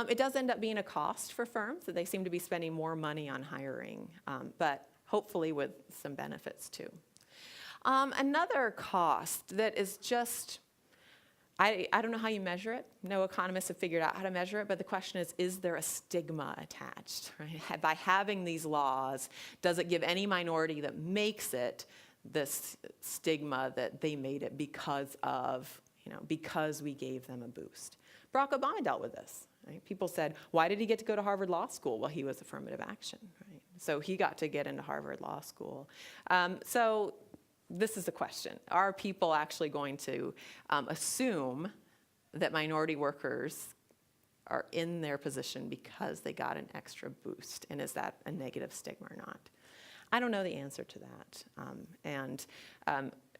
It does end up being a cost for firms, that they seem to be spending more money on hiring, but hopefully with some benefits too. Another cost that is just, I don't know how you measure it. No economists have figured out how to measure it, but the question is there a stigma attached? Right? By having these laws, does it give any minority that makes it this stigma that they made it because we gave them a boost? Barack Obama dealt with this. Right? People said, why did he get to go to Harvard Law School? Well, he was affirmative action. Right? So he got to get into Harvard Law School. So this is the question. Are people actually going to assume that minority workers are in their position because they got an extra boost? And is that a negative stigma or not? I don't know the answer to that.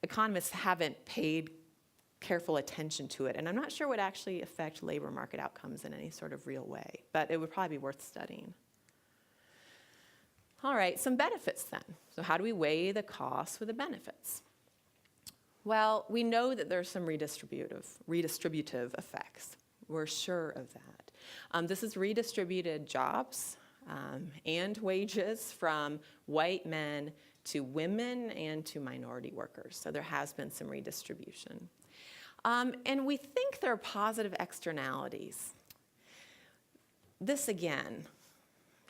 Economists haven't paid careful attention to it. And I'm not sure it would actually affect labor market outcomes in any sort of real way. But it would probably be worth studying. All right, some benefits then. So how do we weigh the costs with the benefits? Well, we know that there's some redistributive effects. We're sure of that. This is redistributed jobs and wages from white men to women and to minority workers. So there has been some redistribution. And we think there are positive externalities. This again,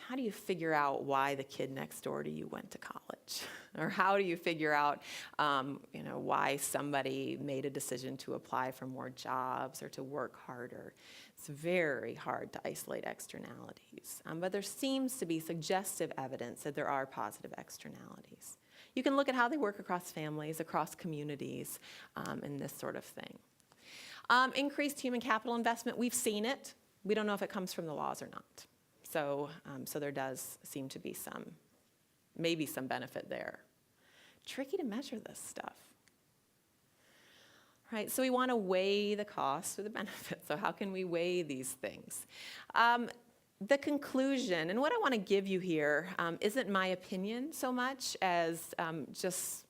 how do you figure out why the kid next door to you went to college? Or how do you figure out why somebody made a decision to apply for more jobs or to work harder? It's very hard to isolate externalities. But there seems to be suggestive evidence that there are positive externalities. You can look at how they work across families, across communities, and this sort of thing. Increased human capital investment, we've seen it. We don't know if it comes from the laws or not. So there does seem to be maybe some benefit there. Tricky to measure this stuff. Right, so we want to weigh the costs or the benefits. So how can we weigh these things? The conclusion, and what I want to give you here, isn't my opinion so much as just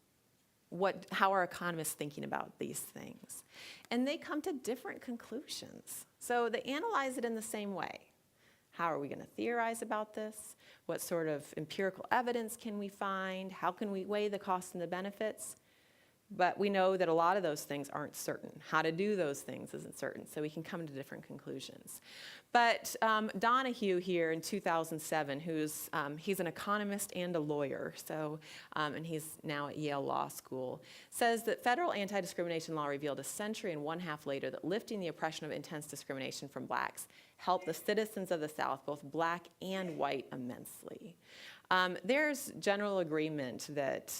how are economists thinking about these things. And they come to different conclusions. So they analyze it in the same way. How are we going to theorize about this? What sort of empirical evidence can we find? How can we weigh the costs and the benefits? But we know that a lot of those things aren't certain. How to do those things isn't certain, so we can come to different conclusions. But Donahue here in 2007, he's an economist and a lawyer, and he's now at Yale Law School, says that federal anti-discrimination law revealed a century and one half later that lifting the oppression of intense discrimination from blacks helped the citizens of the South, both black and white, immensely. There's general agreement that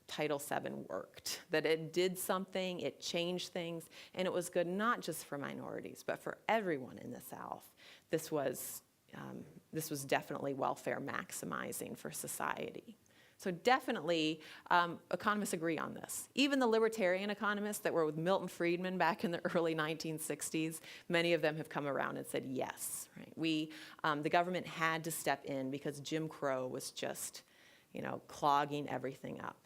Title VII worked, that it did something, it changed things, and it was good not just for minorities, but for everyone in the South. This was definitely welfare maximizing for society. So definitely, economists agree on this. Even the libertarian economists that were with Milton Friedman back in the early 1960s, many of them have come around and said yes. Right? The government had to step in because Jim Crow was just, clogging everything up.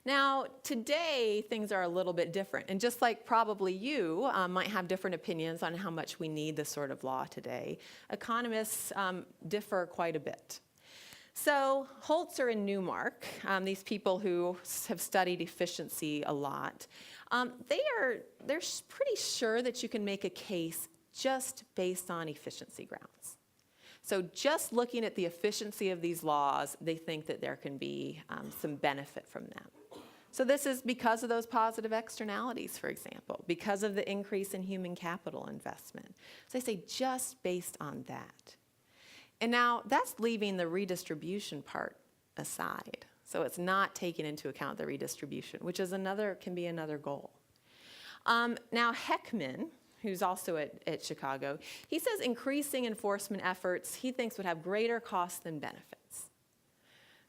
Now, today, things are a little bit different. And just like probably you might have different opinions on how much we need this sort of law today, economists differ quite a bit. So Holzer and Newmark, these people who have studied efficiency a lot, they're pretty sure that you can make a case just based on efficiency grounds. So just looking at the efficiency of these laws, they think that there can be some benefit from them. So this is because of those positive externalities, for example, because of the increase in human capital investment. So they say just based on that. And now that's leaving the redistribution part aside. So it's not taking into account the redistribution, which is can be another goal. Now Heckman, who's also at Chicago, he says increasing enforcement efforts he thinks would have greater costs than benefits.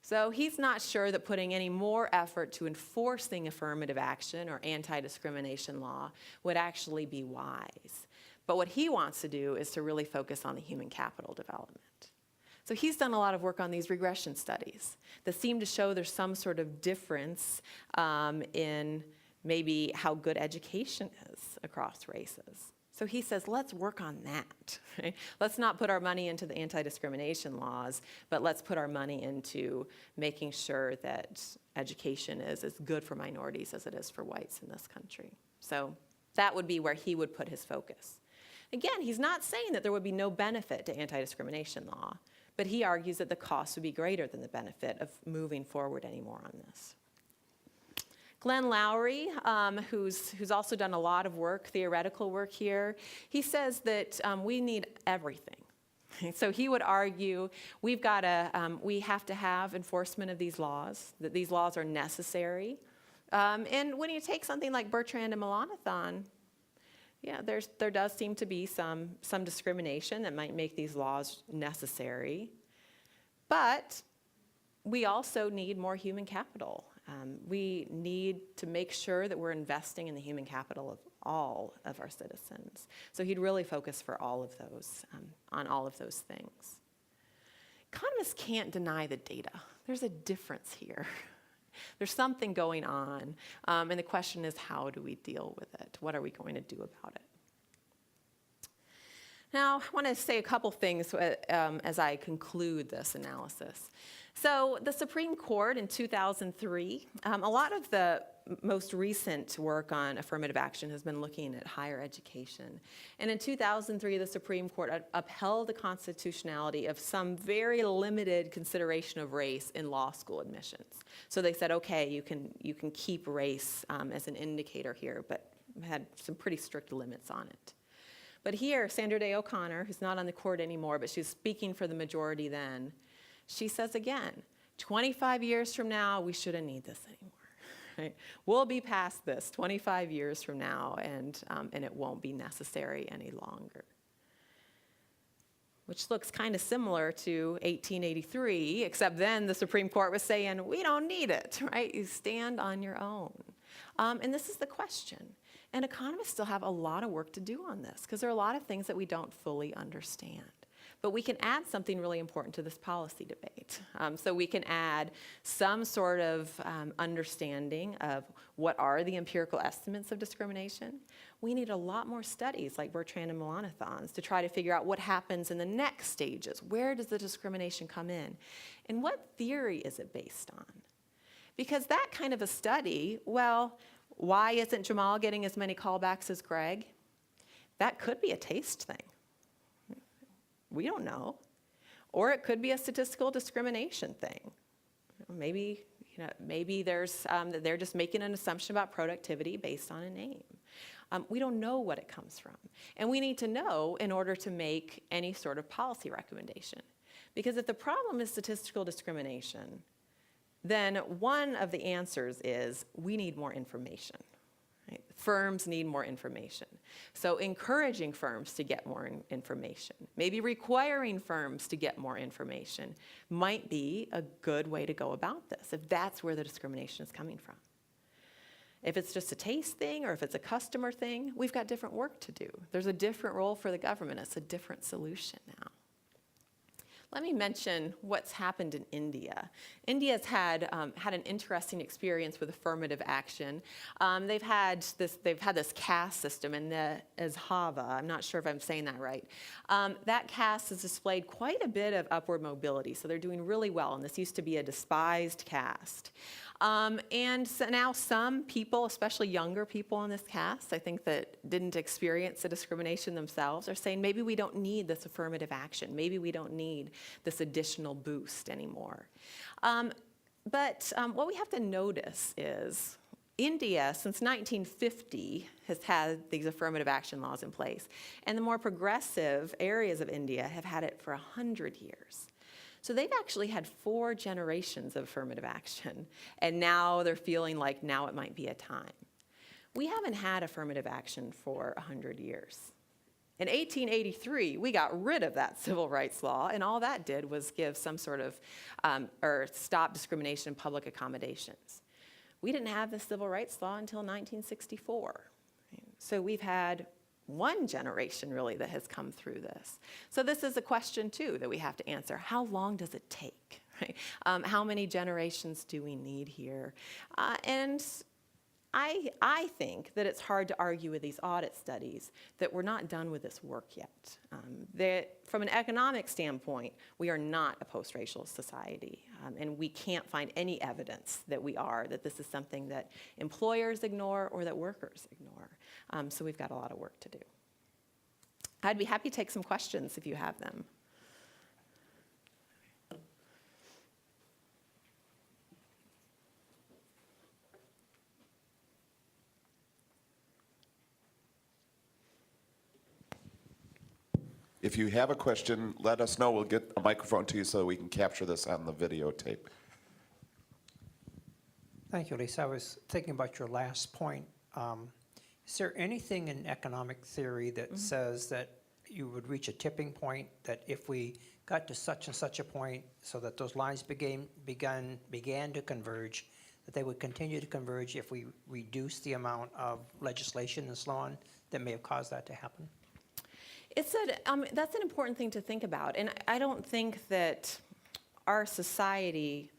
So he's not sure that putting any more effort to enforcing affirmative action or anti-discrimination law would actually be wise. But what he wants to do is to really focus on the human capital development. So he's done a lot of work on these regression studies that seem to show there's some sort of difference in maybe how good education is across races. So he says, let's work on that. Right? Let's not put our money into the anti-discrimination laws, but let's put our money into making sure that education is as good for minorities as it is for whites in this country. So that would be where he would put his focus. Again, he's not saying that there would be no benefit to anti-discrimination law, but he argues that the cost would be greater than the benefit of moving forward anymore on this. Glenn Lowry, who's also done a lot of work, theoretical work here, he says that we need everything. So he would argue we have to have enforcement of these laws, that these laws are necessary. And when you take something like Bertrand and Melanchthon, yeah, there does seem to be some discrimination that might make these laws necessary. But we also need more human capital. We need to make sure that we're investing in the human capital of all of our citizens. So he'd really focus for all of those, on all of those things. Economists can't deny the data. There's a difference here. There's something going on, and the question is, how do we deal with it? What are we going to do about it? Now, I want to say a couple things as I conclude this analysis. So the Supreme Court in 2003, a lot of the most recent work on affirmative action has been looking at higher education. And in 2003, the Supreme Court upheld the constitutionality of some very limited consideration of race in law school admissions. So they said, okay, you can keep race as an indicator here, but had some pretty strict limits on it. But here, Sandra Day O'Connor, who's not on the court anymore, but she's speaking for the majority then, she says again, 25 years from now, we shouldn't need this anymore. Right? We'll be past this 25 years from now, and it won't be necessary any longer. Which looks kind of similar to 1883, except then the Supreme Court was saying, we don't need it, right? You stand on your own. And this is the question. And economists still have a lot of work to do on this, because there are a lot of things that we don't fully understand. But we can add something really important to this policy debate. So we can add some sort of understanding of what are the empirical estimates of discrimination. We need a lot more studies like Bertrand and Melanchthon's to try to figure out what happens in the next stages. Where does the discrimination come in? And what theory is it based on? Because that kind of a study, well, why isn't Jamal getting as many callbacks as Greg? That could be a taste thing. We don't know. Or it could be a statistical discrimination thing. Maybe there's they're just making an assumption about productivity based on a name. We don't know what it comes from. And we need to know in order to make any sort of policy recommendation. Because if the problem is statistical discrimination, then one of the answers is we need more information. Right? Firms need more information. So encouraging firms to get more information, maybe requiring firms to get more information might be a good way to go about this, if that's where the discrimination is coming from. If it's just a taste thing or if it's a customer thing, we've got different work to do. There's a different role for the government. It's a different solution now. Let me mention what's happened in India. India's had an interesting experience with affirmative action. They've had this caste system, and the Azhava, I'm not sure if I'm saying that right. That caste has displayed quite a bit of upward mobility, so they're doing really well, and this used to be a despised caste. And so now some people, especially younger people in this caste, I think that didn't experience the discrimination themselves, are saying maybe we don't need this affirmative action. Maybe we don't need this additional boost anymore. But what we have to notice is India, since 1950, has had these affirmative action laws in place. And the more progressive areas of India have had it for 100 years. So they've actually had 4 generations of affirmative action, and now they're feeling like now it might be a time. We haven't had affirmative action for 100 years. In 1883, we got rid of that civil rights law, and all that did was give some sort of, or stop discrimination in public accommodations. We didn't have the civil rights law until 1964. So we've had one generation really that has come through this. So this is a question too that we have to answer. How long does it take? Right? How many generations do we need here? And I think that it's hard to argue with these audit studies that we're not done with this work yet. That from an economic standpoint, we are not a post-racial society, and we can't find any evidence that we are, that this is something that employers ignore or that workers ignore. So we've got a lot of work to do. I'd be happy to take some questions if you have them. If you have a question, let us know. We'll get a microphone to you so that we can capture this on the videotape. Thank you, Lisa. I was thinking about your last point. Is there anything in economic theory that says that you would reach a tipping point, that if we got to such and such a point so that those lines began to converge, that they would continue to converge if we reduce the amount of legislation and so on that may have caused that to happen? That's an important thing to think about. And I don't think that our society,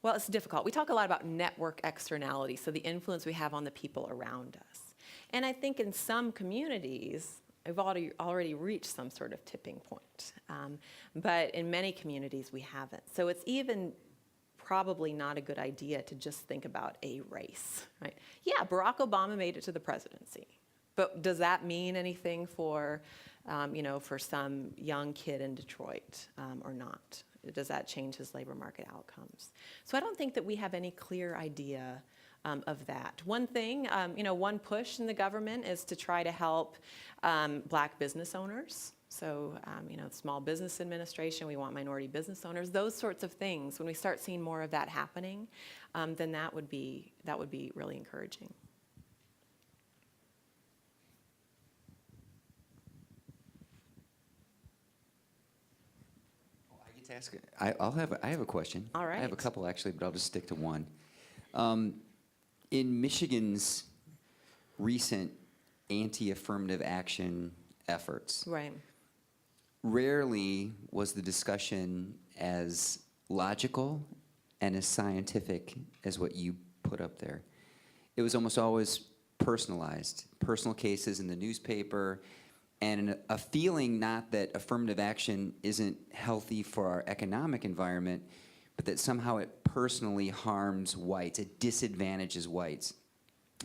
well, it's difficult. We talk a lot about network externality, so the influence we have on the people around us. And I think in some communities, we've already reached some sort of tipping point. But in many communities, we haven't. So it's even probably not a good idea to just think about a race, right? Yeah, Barack Obama made it to the presidency. But does that mean anything for, for some young kid in Detroit or not? Does that change his labor market outcomes? So I don't think that we have any clear idea of that. One thing, one push in the government is to try to help black business owners. So, Small Business Administration, we want minority business owners, those sorts of things. When we start seeing more of that happening, then that would be really encouraging. I have a question. All right. I have a couple actually, but I'll just stick to one. In Michigan's recent anti-affirmative action efforts, Right. rarely was the discussion as logical and as scientific as what you put up there. It was almost always personalized, personal cases in the newspaper, and a feeling not that affirmative action isn't healthy for our economic environment, but that somehow it personally harms whites, it disadvantages whites.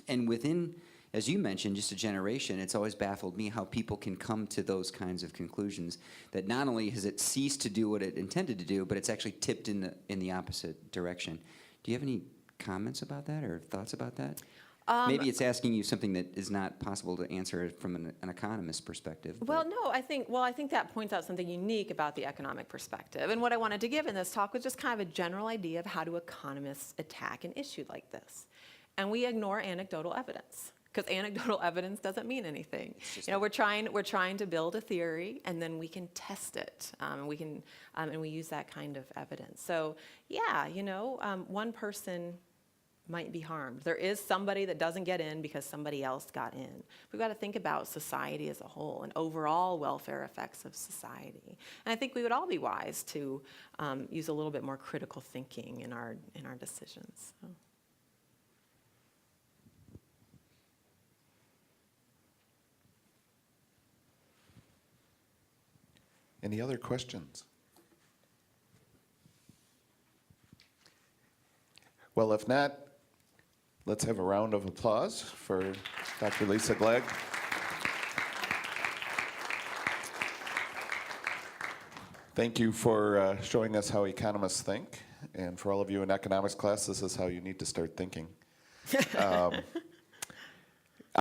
And within, as you mentioned, just a generation, it's always baffled me how people can come to those kinds of conclusions, that not only has it ceased to do what it intended to do, but it's actually tipped in the opposite direction. Do you have any comments about that or thoughts about that? Maybe it's asking you something that is not possible to answer from an economist's perspective. Well, no, I think that points out something unique about the economic perspective. And what I wanted to give in this talk was just kind of a general idea of how do economists attack an issue like this. And we ignore anecdotal evidence, because anecdotal evidence doesn't mean anything. We're trying to build a theory, and then we can test it, and we use that kind of evidence. So, yeah, one person might be harmed. There is somebody that doesn't get in because somebody else got in. We've got to think about society as a whole and overall welfare effects of society. And I think we would all be wise to use a little bit more critical thinking in our decisions. So. Any other questions? Well, if not, let's have a round of applause for Dr. Lisa Gloege. Thank you for showing us how economists think. And for all of you in economics class, this is how you need to start thinking.